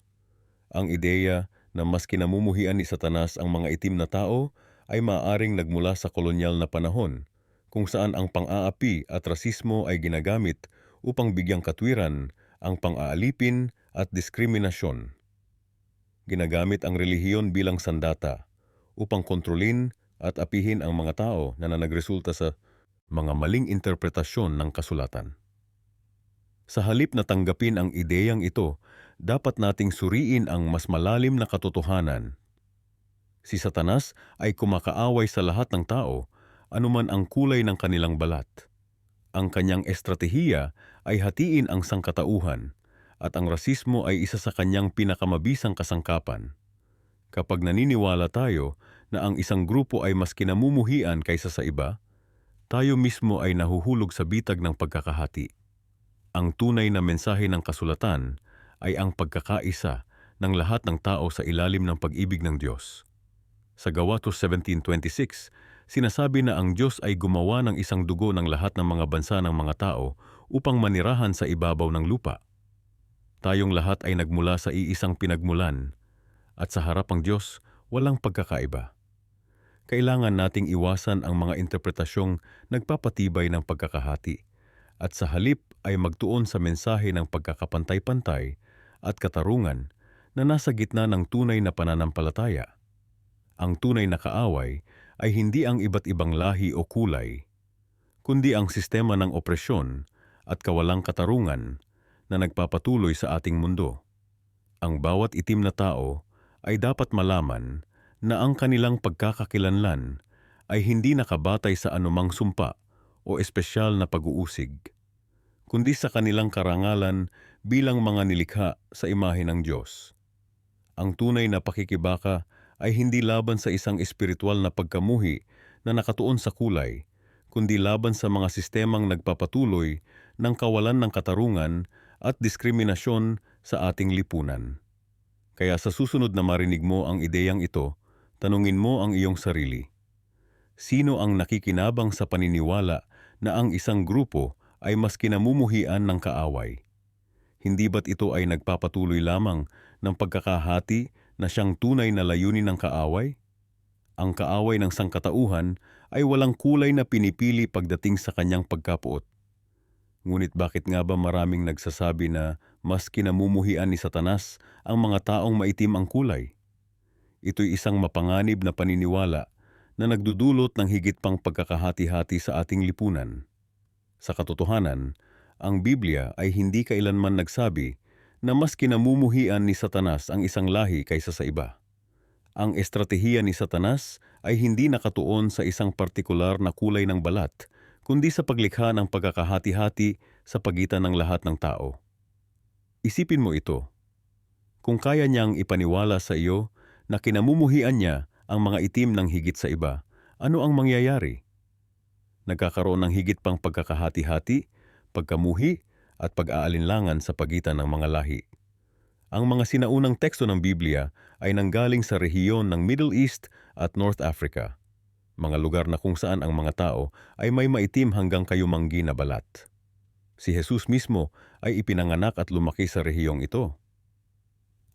Ang ideya na mas kinamumuhian ni Satanas ang mga itim na tao ay maaaring nagmula sa kolonyal na panahon, kung saan ang pang-aapi at rasismo ay ginagamit upang bigyang katwiran ang pang-aalipin at diskriminasyon. Ginagamit ang relihiyon bilang sandata upang kontrolin at apihin ang mga tao na nagresulta sa mga maling interpretasyon ng kasulatan. Sa halip na tanggapin ang ideyang ito, dapat nating suriin ang mas malalim na katotohanan. Si Satanas ay kumakaaway sa lahat ng tao, anuman ang kulay ng kanilang balat. Ang kanyang estratehiya ay hatiin ang sangkatauhan, at ang rasismo ay isa sa kanyang pinakamabisang kasangkapan. Kapag naniniwala tayo na ang isang grupo ay mas kinamumuhian kaysa sa iba, tayo mismo ay nahuhulog sa bitag ng pagkakahati. Ang tunay na mensahe ng kasulatan ay ang pagkakaisa ng lahat ng tao sa ilalim ng pag-ibig ng Diyos. Sa Gawa 17:26, sinasabi na ang Diyos ay gumawa ng isang dugo ng lahat ng mga bansa ng mga tao upang manirahan sa ibabaw ng lupa. Tayong lahat ay nagmula sa iisang pinagmulan, at sa harap ng Diyos walang pagkakaiba. Kailangan nating iwasan ang mga interpretasyong nagpapatibay ng pagkakahati, at sa halip ay magtuon sa mensahe ng pagkakapantay-pantay at katarungan na nasa gitna ng tunay na pananampalataya. Ang tunay na kaaway ay hindi ang iba't ibang lahi o kulay, kundi ang sistema ng opresyon at kawalang katarungan na nagpapatuloy sa ating mundo. Ang bawat itim na tao ay dapat malaman na ang kanilang pagkakakilanlan ay hindi nakabatay sa anumang sumpa o espesyal na pag-uusig, kundi sa kanilang karangalan bilang mga nilikha sa imahe ng Diyos. Ang tunay na pakikibaka ay hindi laban sa isang espiritual na pagkamuhi na nakatuon sa kulay, kundi laban sa mga sistemang nagpapatuloy ng kawalan ng katarungan at diskriminasyon sa ating lipunan. Kaya sa susunod na marinig mo ang ideyang ito, tanungin mo ang iyong sarili. Sino ang nakikinabang sa paniniwala na ang isang grupo ay mas kinamumuhian ng kaaway? Hindi ba't ito ay nagpapatuloy lamang ng pagkakahati na siyang tunay na layunin ng kaaway? Ang kaaway ng sangkatauhan ay walang kulay na pinipili pagdating sa kanyang pagkapuot. Ngunit bakit nga ba maraming nagsasabi na mas kinamumuhian ni Satanas ang mga taong maitim ang kulay? Ito'y isang mapanganib na paniniwala na nagdudulot ng higit pang pagkakahati-hati sa ating lipunan. Sa katotohanan, ang Biblia ay hindi kailanman nagsabi na mas kinamumuhian ni Satanas ang isang lahi kaysa sa iba. Ang estratehiya ni Satanas ay hindi nakatuon sa isang partikular na kulay ng balat, kundi sa paglikha ng pagkakahati-hati sa pagitan ng lahat ng tao. Isipin mo ito. Kung kaya niyang ipaniwala sa iyo na kinamumuhian niya ang mga itim ng higit sa iba, ano ang mangyayari? Nagkakaroon ng higit pang pagkakahati-hati, pagkamuhi, at pag-aalinlangan sa pagitan ng mga lahi. Ang mga sinaunang teksto ng Biblia ay nanggaling sa rehiyon ng Middle East at North Africa, mga lugar na kung saan ang mga tao ay may maitim hanggang kayumanggi na balat. Si Jesus mismo ay ipinanganak at lumaki sa rehiyong ito.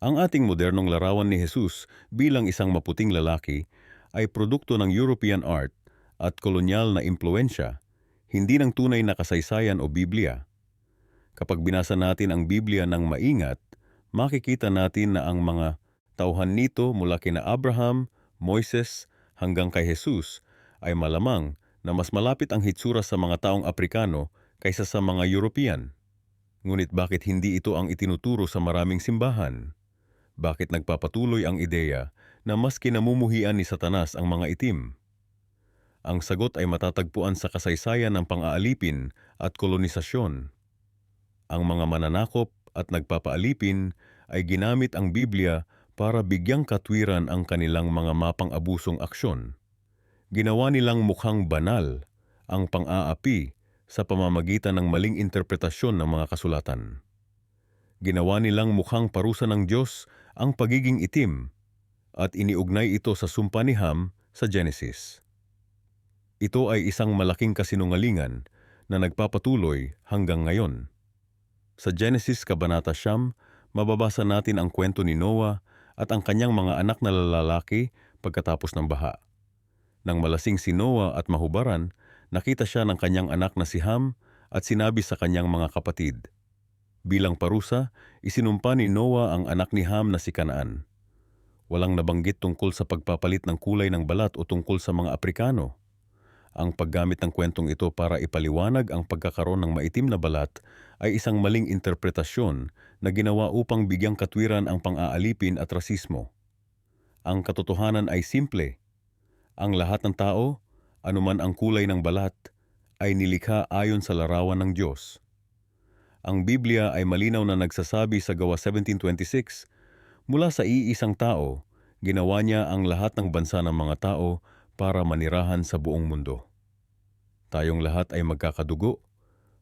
Ang ating modernong larawan ni Jesus bilang isang maputing lalaki ay produkto ng European art at kolonyal na impluensya, hindi ng tunay na kasaysayan o Biblia. Kapag binasa natin ang Biblia ng maingat, makikita natin na ang mga tauhan nito mula kina Abraham, Moises, hanggang kay Jesus ay malamang na mas malapit ang hitsura sa mga taong Aprikano kaysa sa mga European. Ngunit bakit hindi ito ang itinuturo sa maraming simbahan? Bakit nagpapatuloy ang ideya na mas kinamumuhian ni Satanas ang mga itim? Ang sagot ay matatagpuan sa kasaysayan ng pang-aalipin at kolonisasyon. Ang mga mananakop at nagpapaalipin ay ginamit ang Biblia para bigyang katwiran ang kanilang mga mapang-abusong aksyon. Ginawa nilang mukhang banal ang pang-aapi sa pamamagitan ng maling interpretasyon ng mga kasulatan. Ginawa nilang mukhang parusa ng Diyos ang pagiging itim at iniugnay ito sa sumpa ni Ham sa Genesis. Ito ay isang malaking kasinungalingan na nagpapatuloy hanggang ngayon. Sa Genesis Kabanata 9, mababasa natin ang kwento ni Noah at ang kanyang mga anak na lalaki pagkatapos ng baha. Nang malasing si Noah at mahubaran, nakita siya ng kanyang anak na si Ham at sinabi sa kanyang mga kapatid. Bilang parusa, isinumpa ni Noah ang anak ni Ham na si Canaan. Walang nabanggit tungkol sa pagpapalit ng kulay ng balat o tungkol sa mga Aprikano. Ang paggamit ng kwentong ito para ipaliwanag ang pagkakaroon ng maitim na balat ay isang maling interpretasyon na ginawa upang bigyang katwiran ang pang-aalipin at rasismo. Ang katotohanan ay simple. Ang lahat ng tao, anuman ang kulay ng balat, ay nilikha ayon sa larawan ng Diyos. Ang Biblia ay malinaw na nagsasabi sa Gawa 17:26, mula sa iisang tao, ginawa niya ang lahat ng bansa ng mga tao para manirahan sa buong mundo. Tayong lahat ay magkakadugo,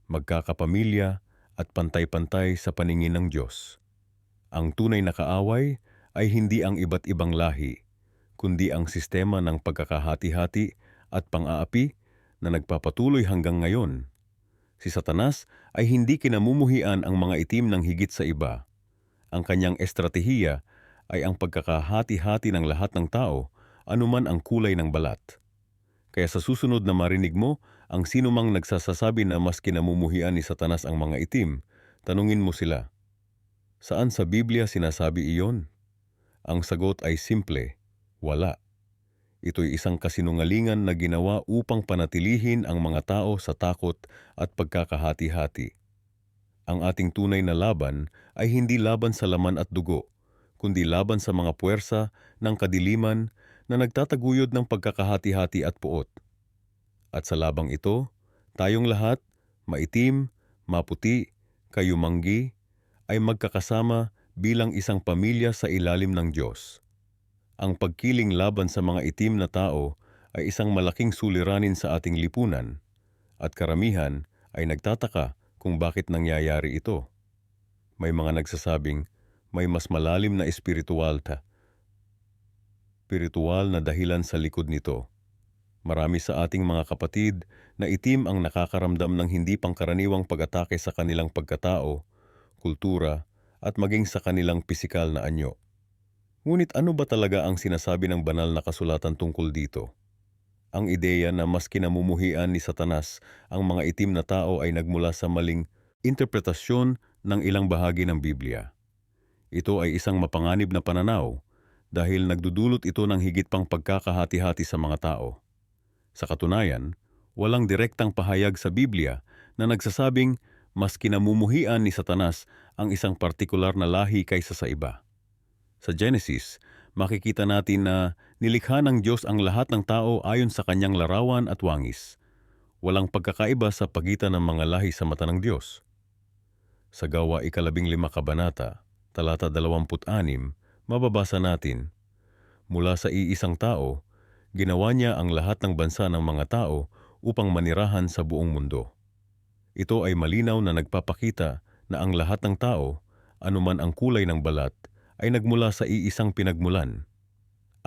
magkakapamilya at pantay-pantay sa paningin ng Diyos. Ang tunay na kaaway ay hindi ang iba't ibang lahi, kundi ang sistema ng pagkakahati-hati at pang-aapi na nagpapatuloy hanggang ngayon. Si Satanas ay hindi kinamumuhian ang mga itim ng higit sa iba. Ang kanyang estratehiya ay ang pagkakahati-hati ng lahat ng tao, anuman ang kulay ng balat. Kaya sa susunod na marinig mo ang sinumang nagsasasabi na mas kinamumuhian ni Satanas ang mga itim, tanungin mo sila, saan sa Biblia sinasabi iyon? Ang sagot ay simple, wala. Ito'y isang kasinungalingan na ginawa upang panatilihin ang mga tao sa takot at pagkakahati-hati. Ang ating tunay na laban ay hindi laban sa laman at dugo, kundi laban sa mga puwersa ng kadiliman na nagtataguyod ng pagkakahati-hati at puot. At sa labang ito, tayong lahat, maitim, maputi, kayumanggi, ay magkakasama bilang isang pamilya sa ilalim ng Diyos. Ang pagkiling laban sa mga itim na tao ay isang malaking suliranin sa ating lipunan, at karamihan ay nagtataka kung bakit nangyayari ito. May mga nagsasabing may mas malalim na espiritual na dahilan sa likod nito. Marami sa ating mga kapatid na itim ang nakakaramdam ng hindi pangkaraniwang pag-atake sa kanilang pagkatao, kultura, at maging sa kanilang pisikal na anyo. Ngunit ano ba talaga ang sinasabi ng banal na kasulatan tungkol dito? Ang ideya na mas kinamumuhian ni Satanas ang mga itim na tao ay nagmula sa maling interpretasyon ng ilang bahagi ng Biblia. Ito ay isang mapanganib na pananaw dahil nagdudulot ito ng higit pang pagkakahati-hati sa mga tao. Sa katunayan, walang direktang pahayag sa Biblia na nagsasabing mas kinamumuhian ni Satanas ang isang partikular na lahi kaysa sa iba. Sa Genesis, makikita natin na nilikha ng Diyos ang lahat ng tao ayon sa kanyang larawan at wangis. Walang pagkakaiba sa pagitan ng mga lahi sa mata ng Diyos. Sa Gawa 15 kabanata, talata 26, mababasa natin, mula sa iisang tao, ginawa niya ang lahat ng bansa ng mga tao upang manirahan sa buong mundo. Ito ay malinaw na nagpapakita na ang lahat ng tao, anuman ang kulay ng balat, ay nagmula sa iisang pinagmulan.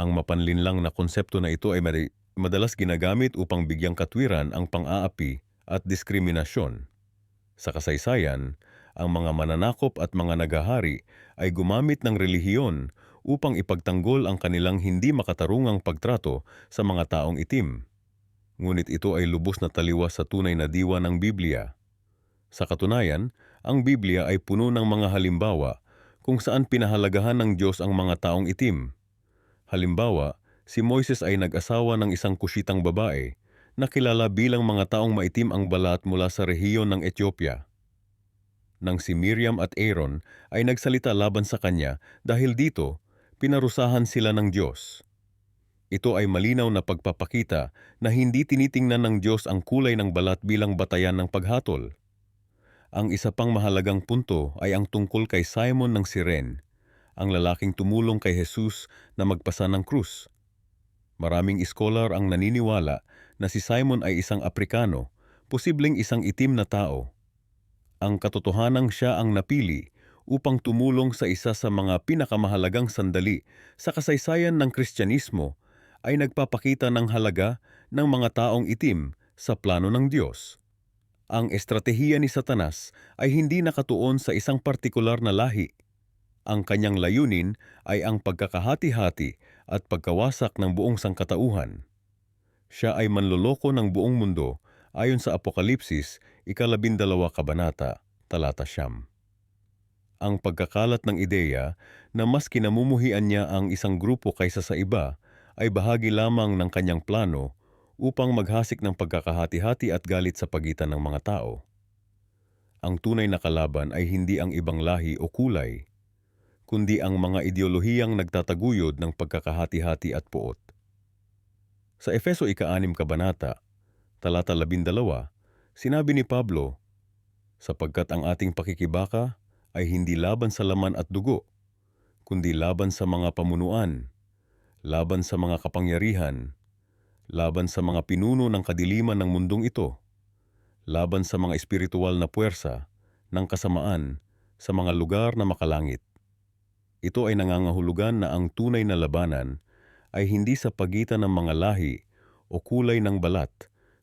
Ang mapanlinlang na konsepto na ito ay madalas ginagamit upang bigyang katwiran ang pang-aapi at diskriminasyon. Sa kasaysayan, ang mga mananakop at mga nagahari ay gumamit ng relihiyon upang ipagtanggol ang kanilang hindi makatarungang pagtrato sa mga taong itim. Ngunit ito ay lubos na taliwas sa tunay na diwa ng Biblia. Sa katunayan, Ang Biblia ay puno ng mga halimbawa kung saan pinahalagahan ng Diyos ang mga taong itim. Halimbawa, si Moises ay nag-asawa ng isang Kushitang babae na kilala bilang mga taong maitim ang balat mula sa rehiyon ng Ethiopia. Nang si Miriam at Aaron ay nagsalita laban sa kanya dahil dito, pinarusahan sila ng Diyos. Ito ay malinaw na pagpapakita na hindi tinitingnan ng Diyos ang kulay ng balat bilang batayan ng paghatol. Ang isa pang mahalagang punto ay ang tungkol kay Simon ng Cyrene, ang lalaking tumulong kay Jesus na magpasa ng krus. Maraming iskolar ang naniniwala na si Simon ay isang Aprikano, posibleng isang itim na tao. Ang katotohanang siya ang napili upang tumulong sa isa sa mga pinakamahalagang sandali sa kasaysayan ng Kristyanismo ay nagpapakita ng halaga ng mga taong itim sa plano ng Diyos. Ang estratehiya ni Satanas ay hindi nakatuon sa isang partikular na lahi. Ang kanyang layunin ay ang pagkakahati-hati at pagkawasak ng buong sangkatauhan. Siya ay manloloko ng buong mundo ayon sa Apokalipsis, 12 kabanata, talata 9. Ang pagkakalat ng ideya na mas kinamumuhian niya ang isang grupo kaysa sa iba ay bahagi lamang ng kanyang plano upang maghasik ng pagkakahati-hati at galit sa pagitan ng mga tao. Ang tunay na kalaban ay hindi ang ibang lahi o kulay, kundi ang mga ideolohiyang nagtataguyod ng pagkakahati-hati at puot. Sa Efeso 6 kabanata, talata 12, sinabi ni Pablo, sapagkat ang ating pakikibaka ay hindi laban sa laman at dugo, kundi laban sa mga pamunuan, laban sa mga kapangyarihan, laban sa mga pinuno ng kadiliman ng mundong ito, laban sa mga espiritual na puwersa ng kasamaan sa mga lugar na makalangit. Ito ay nangangahulugan na ang tunay na labanan ay hindi sa pagitan ng mga lahi o kulay ng balat,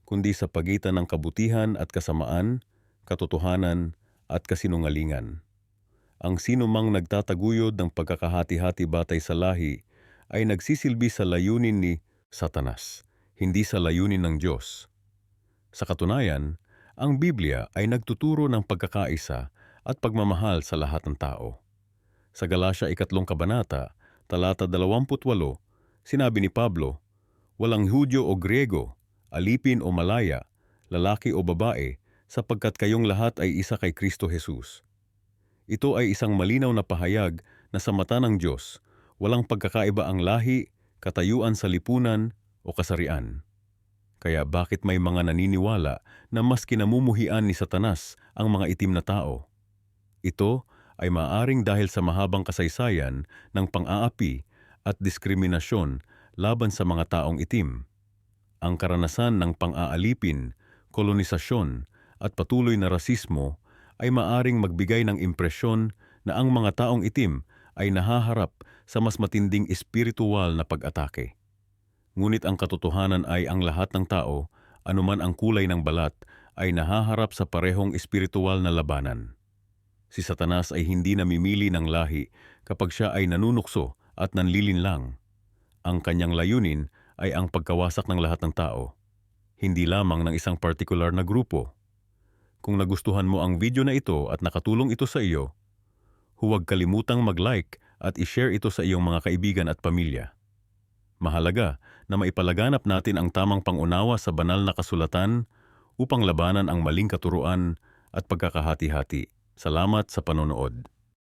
kundi sa pagitan ng kabutihan at kasamaan, katotohanan at kasinungalingan. Ang sinumang nagtataguyod ng pagkakahati-hati batay sa lahi ay nagsisilbi sa layunin ni Satanas, hindi sa layunin ng Diyos. Sa katunayan, ang Biblia ay nagtuturo ng pagkakaisa at pagmamahal sa lahat ng tao. Sa Galatia 3 kabanata, talata 28, sinabi ni Pablo, walang Hudyo o Griego, alipin o malaya, lalaki o babae, sapagkat kayong lahat ay isa kay Kristo Jesus. Ito ay isang malinaw na pahayag na sa mata ng Diyos, walang pagkakaiba ang lahi, katayuan sa lipunan o kasarian. Kaya bakit may mga naniniwala na mas kinamumuhian ni Satanas ang mga itim na tao? Ito ay maaring dahil sa mahabang kasaysayan ng pang-aapi at diskriminasyon laban sa mga taong itim. Ang karanasan ng pang-aalipin, kolonisasyon at patuloy na rasismo ay maaring magbigay ng impresyon na ang mga taong itim ay nahaharap sa mas matinding espiritual na pag-atake. Ngunit ang katotohanan ay ang lahat ng tao, anuman ang kulay ng balat, ay nahaharap sa parehong espiritual na labanan. Si Satanas ay hindi namimili ng lahi kapag siya ay nanunukso at nanlilinlang. Ang kanyang layunin ay ang pagkawasak ng lahat ng tao, hindi lamang ng isang partikular na grupo. Kung nagustuhan mo ang video na ito at nakatulong ito sa iyo, huwag kalimutang mag-like at i-share ito sa iyong mga kaibigan at pamilya. Mahalaga na maipalaganap natin ang tamang pangunawa sa banal na kasulatan upang labanan ang maling katuruan at pagkakahati-hati. Salamat sa panonood.